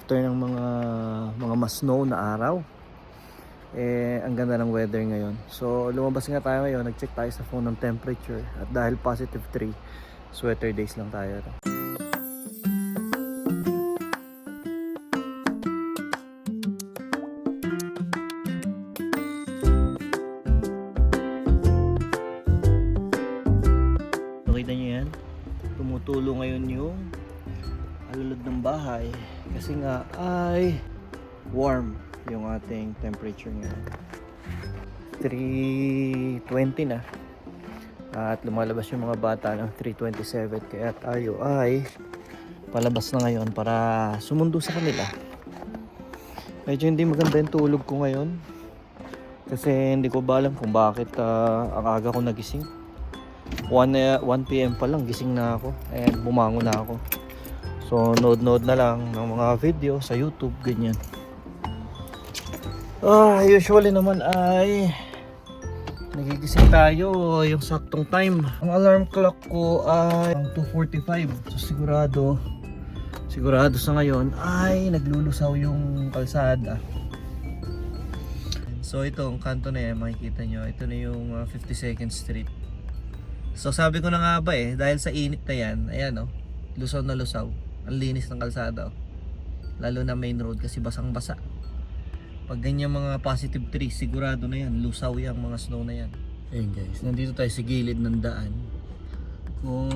after ng mga mas snow na araw, ang ganda ng weather ngayon. So lumabas nga tayo ngayon, nag-check tayo sa phone ng temperature, at dahil positive 3, sweater days lang tayo. Nakita nyo yan? Tumutulo ngayon yung alulod ng bahay kasi nga ay warm yung ating temperature ngayon. 3:20 na at lumalabas yung mga bata ng 3:27, kaya tayo ay palabas na ngayon para sumundo sa kanila. Medyo hindi maganda yung tulog ko ngayon kasi hindi ko ba alam kung bakit ang aga ko nagising. 1 PM pa lang gising na ako and bumangon na ako. So nood na lang ng mga video sa YouTube, ganyan. Usually naman ay nagigising tayo yung saktong time. Ang alarm clock ko ay 2:45. So sigurado sa ngayon ay naglulusaw yung kalsada. So itong kanto na yan, makikita nyo, ito na yung 52nd Street. So sabi ko na nga ba dahil sa init na yan, ayan lusaw na lusaw. Ang linis ng kalsada lalo na main road kasi basang basa. Pag ganyan mga positive 3, sigurado na yan, lusaw yung mga snow na yan. Ayun guys, nandito tayo sa gilid ng daan. Kung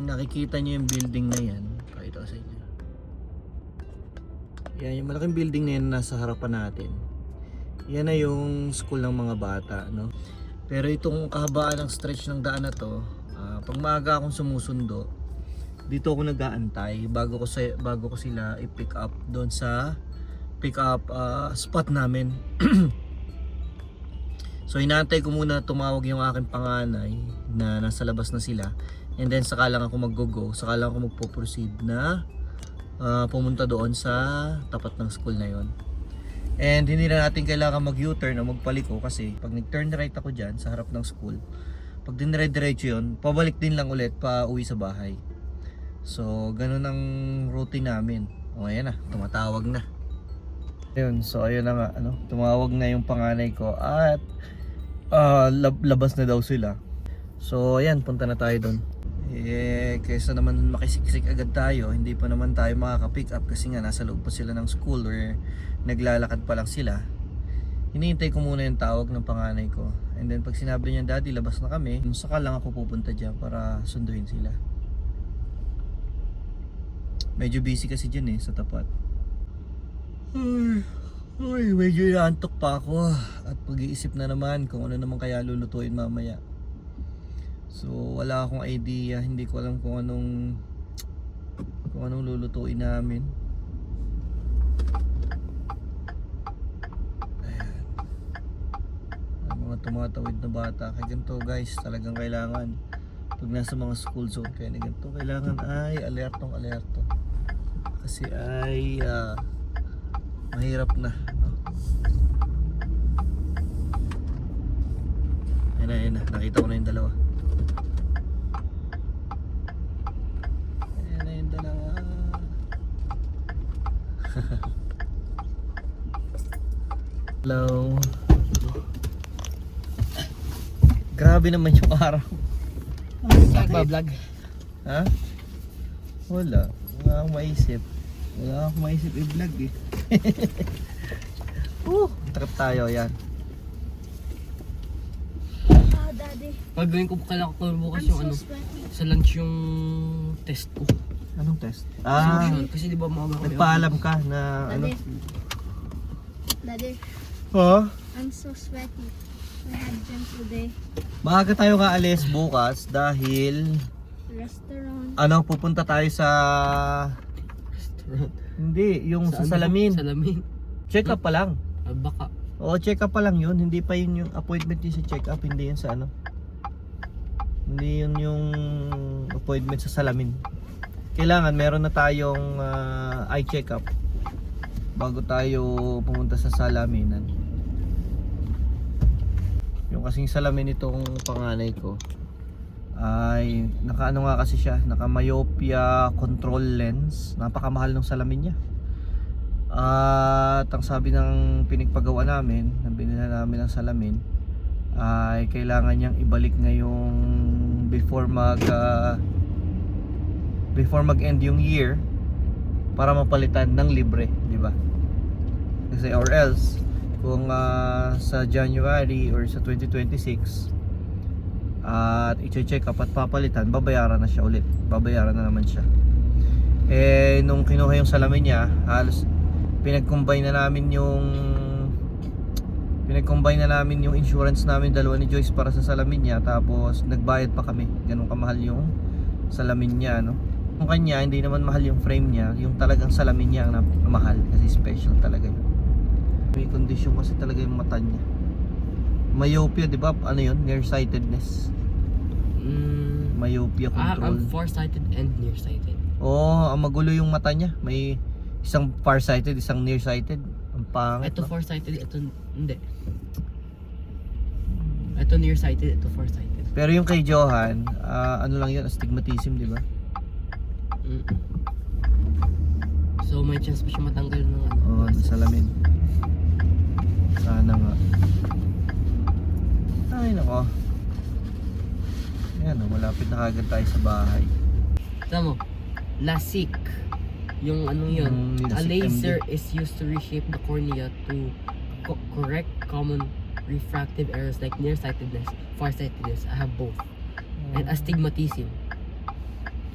nakikita nyo yung building na yan, pakita ko sa inyo. Yan, yung malaking building na yan nasa harapan natin. Yan na yung school ng mga bata, no? Pero itong kahabaan ng stretch ng daan na to, pag maaga akong sumusundo, dito ako nag-aantay bago ko sila i-pick up doon sa pick up spot namin. So inaantay ko muna tumawag yung aking panganay na nasa labas na sila, and then saka lang ako mag-go, saka lang ako magpo-proceed na pumunta doon sa tapat ng school na yon. And hindi na natin kailangan mag-U-turn o magpaliko kasi pag nag-turn right ako dyan sa harap ng school, pag dinire-diretso yun, pabalik din lang ulit pa uwi sa bahay. So ganun ang routine namin. O ayan na, tumatawag na. Ayun, so ayun na nga, tumawag na yung panganay ko at labas na daw sila. So ayan, punta na tayo doon. Kaysa naman makisiksik agad tayo, hindi pa naman tayo makaka-pick up kasi nga nasa loob pa sila ng school or naglalakad pa lang sila. Hinihintay ko muna yung tawag ng panganay ko. And then pag sinabi niya, "Daddy, labas na kami," saka lang ako pupunta dyan para sunduin sila. Medyo busy kasi dyan sa tapat. Ay, medyo inaantok pa ako at pag-iisip na naman kung ano naman kaya lulutuin mamaya. So wala akong idea, hindi ko alam kung anong lulutuin namin. Ayan. Ang mga tumatawid na bata, kaya ganito guys, talagang kailangan pag nasa mga school zone kaya na ganito, kailangan ay alerto kasi ay mahirap na, Ayan na, nakita ko na yung dalawa. Ayan na yung dalawa. Hello. Grabe naman yung araw. Nagbablog? Ha? Wala akong maisip i-vlog trip tayo yan. Daddy. Pagawin ko kailangan ko bukas yung sa lunch yung test ko. Anong test? Simulation. Kasi di ba maaga ko Nagpaalam ka na Daddy, I'm so sweaty. I had gym today. Maaga tayo kaalis bukas dahil Restaurant. pupunta tayo sa hindi, yung sa salamin. Salamin. Check up pa lang. Baka. Oo, check up pa lang yun. Hindi pa yun yung appointment yun sa check up. Hindi yun sa Hindi yun yung appointment sa salamin. Kailangan meron na tayong eye check up bago tayo pumunta sa salaminan. Yung kasing salamin itong panganay ko ay nakaano nga kasi siya, naka myopia control lens. Napakamahal ng salamin niya. At ang sabi ng pinagpagawa namin, na binila namin ng salamin, ay kailangan niyang ibalik ngayong before mag-end yung year para mapalitan ng libre, di ba? Kasi or else kung sa January or sa 2026 at i-check up at papalitan, babayaran na siya ulit. Babayaran na naman siya. Eh nung kinuha yung salamin niya, halos pinag-combine na namin yung insurance namin dalawa ni Joyce para sa salamin niya, tapos nagbayad pa kami. Ganun kamahal yung salamin niya, no? Yung kanya, hindi naman mahal yung frame niya, yung talagang salamin niya ang mahal kasi special talaga yun. May kondisyon kasi talaga yung mata niya. Myopia, di ba? Ano yun? Nearsightedness. Myopia control. I'm farsighted and nearsighted. Oo, ang magulo yung mata niya. May isang farsighted, isang nearsighted. Ang pangit. Ito No? farsighted, ito hindi. Ito nearsighted, ito farsighted. Pero yung kay Johan, ano lang yun, astigmatism, di ba? So may chance pa siya matanggal ng ano. Oo, ng salamin. Sana nga. Ay, nako. Ayan, malapit na kagad tayo sa bahay. Tama mo, LASIK. Yung anong yun, Yung a LASIK laser is used to reshape the cornea to correct common refractive errors like nearsightedness, farsightedness. I have both. And astigmatism.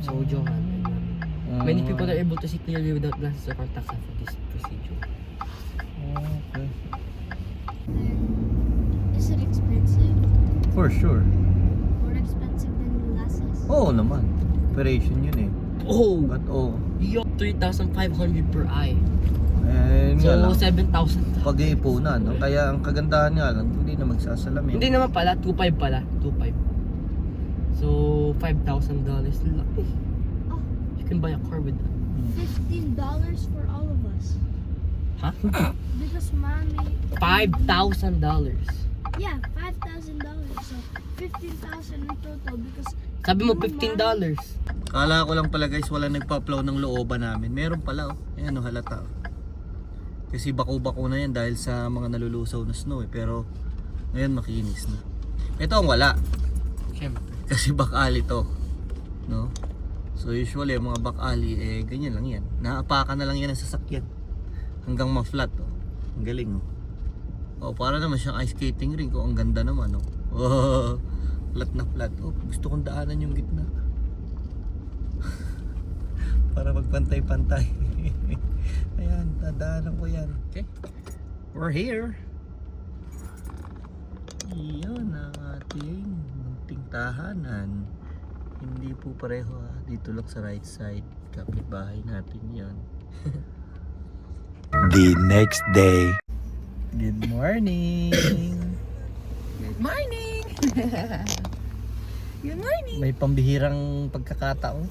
So Johan, many people are able to see clearly without glasses or contacts after this procedure. Okay. Is it expensive? For sure. More expensive than glasses? Oo naman. Operation yun eh. Oh! But Yo, 3,500 per eye. nga So, lang. 7,000. Pag-iipunan. No? Kaya ang kagandahan nga lang, hindi na magsasalamin. Hindi naman pala, 2,500 pala. 2,500. So, $5,000. Laki. Oh. You can buy a car with that. $15 for all of us. Huh? Because mommy... $5,000. Yeah, $5,000. So, $15,000 in total because... Sabi mo, $15. Kala ko lang pala guys, wala nagpa-plow ng looban namin. Meron pala oh. Ayan oh, halata oh. Kasi bako-bako na yan dahil sa mga nalulusaw na snow eh. Pero ngayon makinis na. Ito ang wala. Siyempre. Kasi back-alley to. No? So usually yung mga back-alley eh ganyan lang yan. Naapakan na lang yan ang sasakyan. Hanggang ma-flat oh. Ang galing oh. Oh, para naman siyang ice skating ring ko. Ang ganda naman oh. Oh, flat na flat. Oh, gusto kong daanan yung gitna. Para magpantay-pantay. Ayan, dadaanan ko yan. Okay. We're here. Iyon ang ating munting tahanan. Hindi po pareho ha. Dito lang sa right side. Kapitbahay natin yan. The next day. Good morning. Good morning! Good morning! May pambihirang pagkakataon.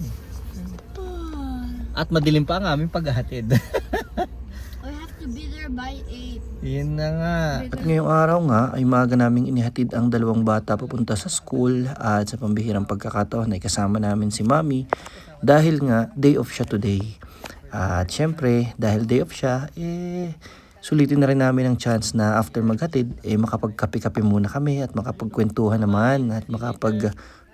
At madilim pa ang aming paghahatid. I have to be there by 8. Yun na nga. At ngayong araw nga ay maaga naming inihatid ang dalawang bata papunta sa school at sa pambihirang pagkakataon ay kasama namin si Mami dahil nga day off siya today. At syempre dahil day off siya sulitin na rin namin ang chance na after maghatid makapagkape-kape muna kami at makapagkwentuhan naman at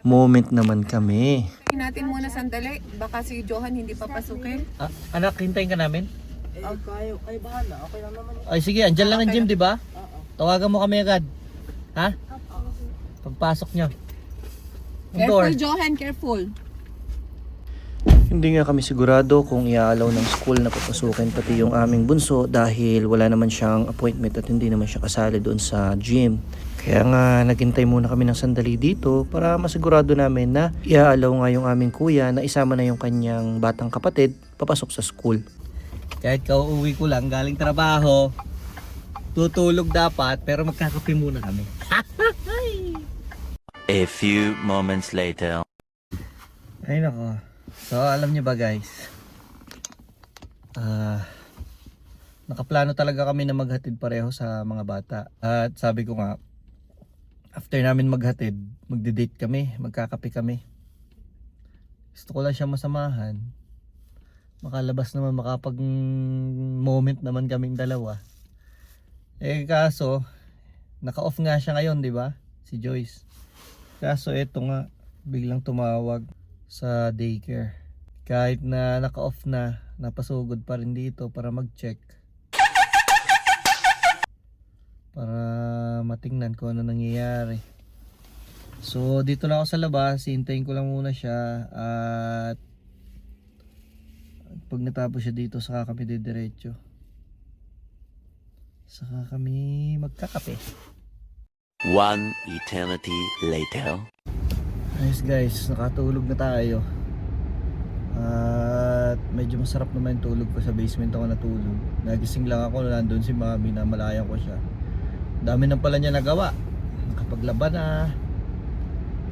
moment naman kami. Natin muna sandali. Baka si Johan hindi papasukin. Anak, hintayin ka namin? Kayo bahala. Okay lang naman. Ay sige, andyan lang ang gym, di ba? Tawagan mo kami agad. Ha? Pagpasok nyo. Careful, Johan. Careful. Hindi nga kami sigurado kung iaalaw ng school na papasukin pati yung aming bunso dahil wala naman siyang appointment at hindi naman siya kasali doon sa gym. Kaya nga naghintay muna kami ng sandali dito para masigurado namin na iaalaw nga yung aming kuya na isama na yung kanyang batang kapatid papasok sa school. Kahit kauuwi ko lang galing trabaho, tutulog dapat pero magkakape muna kami. A few moments later. Ay nako. So alam niyo ba guys, nakaplano talaga kami na maghatid pareho sa mga bata. At sabi ko nga, after namin maghatid, magde-date kami, magkakape kami. Gusto ko lang siya masamahan. makalabas naman, makapag moment naman kaming dalawa. Eh kaso naka-off nga siya ngayon, di ba? Si Joyce. Kaso eto nga, biglang tumawag sa daycare. Kahit na naka-off na, napasugod pa rin dito para mag-check. Para matingnan kung ano nangyayari. So dito lang ako sa labas, hintayin ko lang muna siya at pag natapos siya dito saka kami didiretso. Saka kami magkakape. One eternity later. Ayos guys, nakatulog na tayo. At medyo masarap naman yung tulog ko, sa basement ako natulog. Nagising lang ako, nandun si mami, na malayan ko siya. Dami na pala niya nagawa. Nakapaglaba na,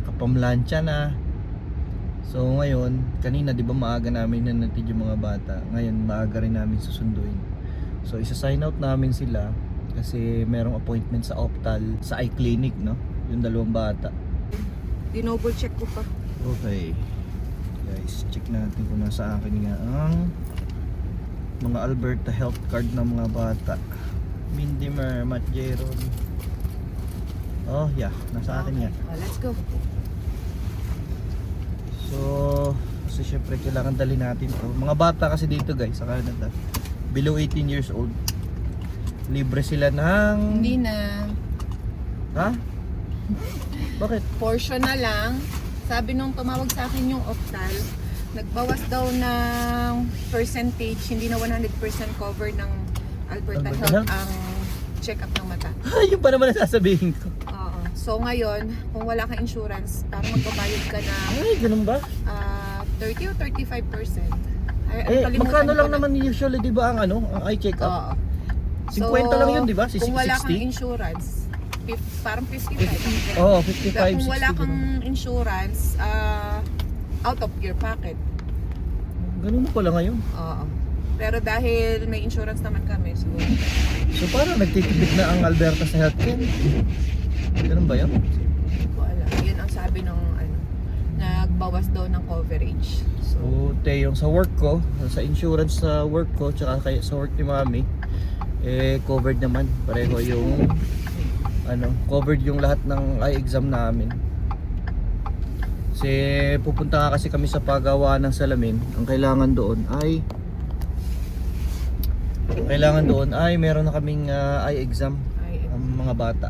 nakapamlansya na. So ngayon, kanina di ba maaga namin nanatid yung mga bata. Ngayon maaga rin namin susunduin. So isa-sign out namin sila kasi merong appointment sa Optal, sa eye clinic, no? Yung dalawang bata. Dinoble check ko pa. Okay. Guys, check natin kung nasa akin nga ang mga Alberta health card ng mga bata. Mindimer, Matt Jeron. Oh yeah, nasa akin nga. Oh, let's go. So, kasi syempre kailangan dali natin to. Mga bata kasi dito guys sa Canada, below 18 years old, libre sila ng... Hindi na. Ha? Bakit? Portion na lang. Sabi nung tumawag sa akin yung Optal, nagbawas daw ng percentage, hindi na 100% cover ng Alberta Alberta Health Health? ang check-up ng mata. Yung pa naman ang sasabihin ko. Oo. So ngayon, kung wala kang insurance, parang magbabayad ka na Ay, ganun ba? 30 o 35%. Ay, Eh, kalimutan magkano ko lang na. naman usually, di ba, ang ano, ang eye check-up? Oo. 50 lang yun, di ba? Si Kung wala kang 60? insurance, parang 55. Oo, 55, Kung 60. wala kang insurance, out of your pocket. Ganun na pala ngayon. Oo. Pero dahil may insurance naman kami, so So parang nagtitipid na ang Alberta sa healthcare. Ganun ba yun? hindi ko alam. Yun ang sabi ng nagbawas daw ng coverage. So, So, yung sa work ko, sa insurance sa work ko, tsaka sa work ni mami, eh covered naman. Pareho yung covered yung lahat ng eye exam namin. Kasi pupunta nga kasi kami sa paggawa ng salamin. Ang kailangan doon ay meron na kaming eye exam ang mga bata.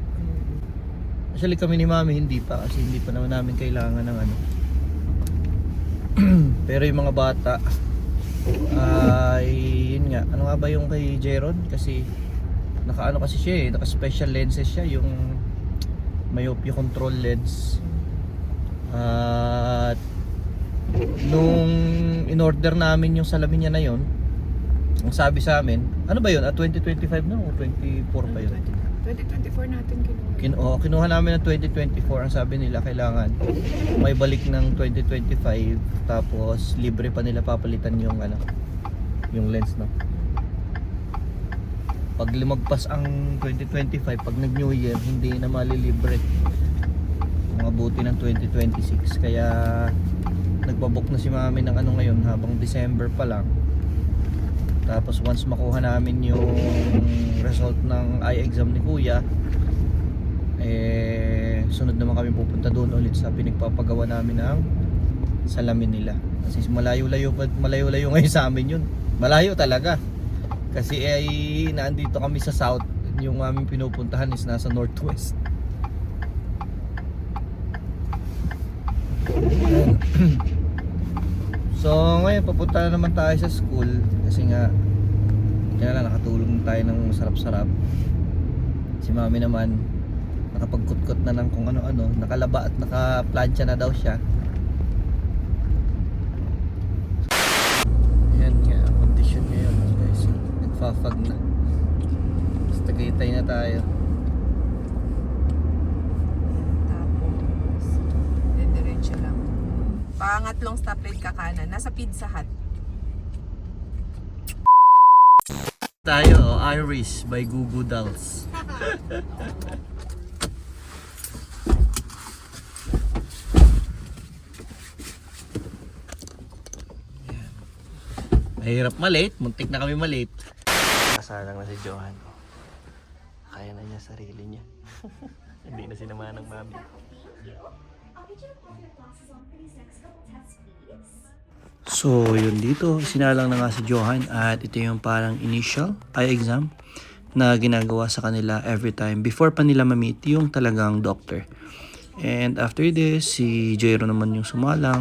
Actually kami ni mami hindi pa, kasi hindi pa naman namin kailangan ng ano. Pero yung mga bata ay yun nga, ano nga ba yung kay Jeron, kasi naka kasi siya naka special lenses siya, yung myopia control lens. At nung in-order namin yung salamin niya na yon, ang sabi sa amin, ano ba yun? 2025 na o 24 pa yun? 2024 natin kinuha. Kinuha namin ng 2024. Ang sabi nila kailangan may balik ng 2025, tapos libre pa nila papalitan yung yung lens, no. Pag lumagpas ang 2025, pag nag New Year, hindi na malilibre. Mga buti ng 2026. Kaya nagbabook na si mami ng ngayon habang December pa lang. Tapos once makuha namin yung result ng eye exam ni kuya, eh sunod naman kami pupunta doon ulit sa pinagpapagawa namin ng salamin nila. Kasi malayo-layo ngayon sa amin yun. Malayo talaga. Kasi ay naandito kami sa south, yung aming pinupuntahan is nasa northwest. So ngayon papunta na naman tayo sa school kasi nga kaya lang nakatulog na tayo ng masarap-sarap. Si mami naman nakapagkutkot na ng kung ano-ano, nakalaba at nakaplansya na daw siya. Ayan nga ang condition ngayon guys, nagfafag na. Basta tagaytay na tayo. Tapos, diretso lang. Pangatlong stoplight ka kanan. Nasa Pizza Hut. Tayo, Iris by Goo Goo Dolls. Mahirap malate, muntik na kami malate. Kasalang na si Johan. Kaya na niya sarili niya. Hindi na sinamahan ng mami. So, yun dito, sinalang na nga si Johan at ito yung parang initial eye exam na ginagawa sa kanila every time before pa nila ma-meet yung talagang doctor. And after this, si Jairo naman yung sumalang.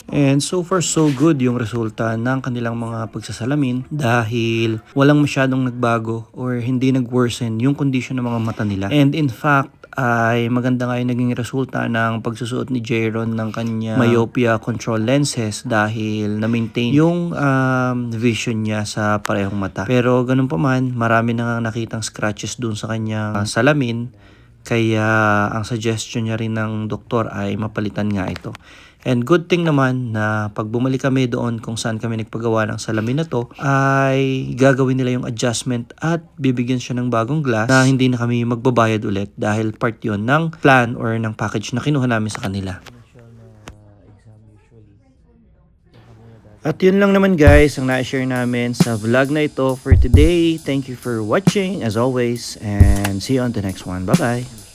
And so far so good yung resulta ng kanilang mga pagsasalamin dahil walang masyadong nagbago or hindi nag-worsen yung condition ng mga mata nila. And in fact, ay maganda nga yung naging resulta ng pagsusuot ni Jairon ng kanya myopia control lenses dahil na-maintain yung vision niya sa parehong mata. Pero ganun pa man, marami na nakitang scratches dun sa kanyang salamin. Kaya ang suggestion niya rin ng doktor ay mapalitan nga ito. And good thing naman na pag bumalik kami doon kung saan kami nagpagawa ng salamin na to, ay gagawin nila yung adjustment at bibigyan siya ng bagong glass na hindi na kami magbabayad ulit dahil part yon ng plan or ng package na kinuha namin sa kanila. At yun lang naman guys ang na-share namin sa vlog na ito for today. Thank you for watching as always and see you on the next one. Bye bye!